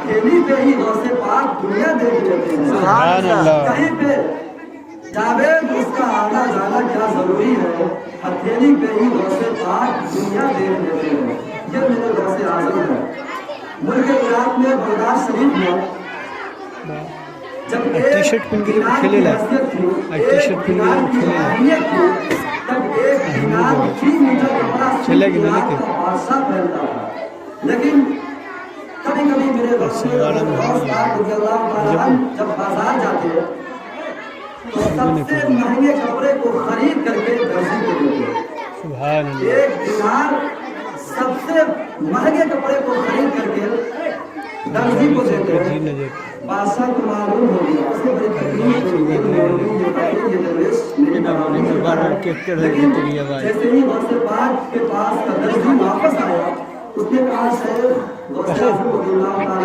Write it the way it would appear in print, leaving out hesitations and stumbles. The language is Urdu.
ہتھیلی پہ ہی غوث پاک دنیا دیکھ لیتے ہیں. سبحان اللہ. کہیں پہ جاوید اس کا آنا جانا کیا ضروری ہے, ہتھیلی پہ ہی غوث پاک دنیا دیکھ لیتے ہیں. یہ میرے غوث اعظم ہے. ملک عراق میں بغداد شریف میں جب ٹی شرٹ پہن کے کھیلے لا ٹی شرٹ پہن کے کھیلے لا تب ایک دینار 3 میٹر کپڑا چلے گی نہیں کہ بادشاہ پہنتا تھا. لیکن کبھی کبھی میرے غوث پاک رضی اللہ تعالیٰ عنہ جب بازار جاتے تو سب سے مہنگے کپڑے کو خرید کر کے درزی کو دیتے. سبحان اللہ. ایک دینار سب سے مہنگے کپڑے کو خرید کر کے درزی کو دیتے ہیں. بادشاہ کو معلوم ہو گیا, اسے بڑی تکلیف ہوئی. جیسے ہی غوث پاک کے پاس کا درزی واپس آیا, اس نے کہا شیخ غوث اعظم رضی اللہ تعالیٰ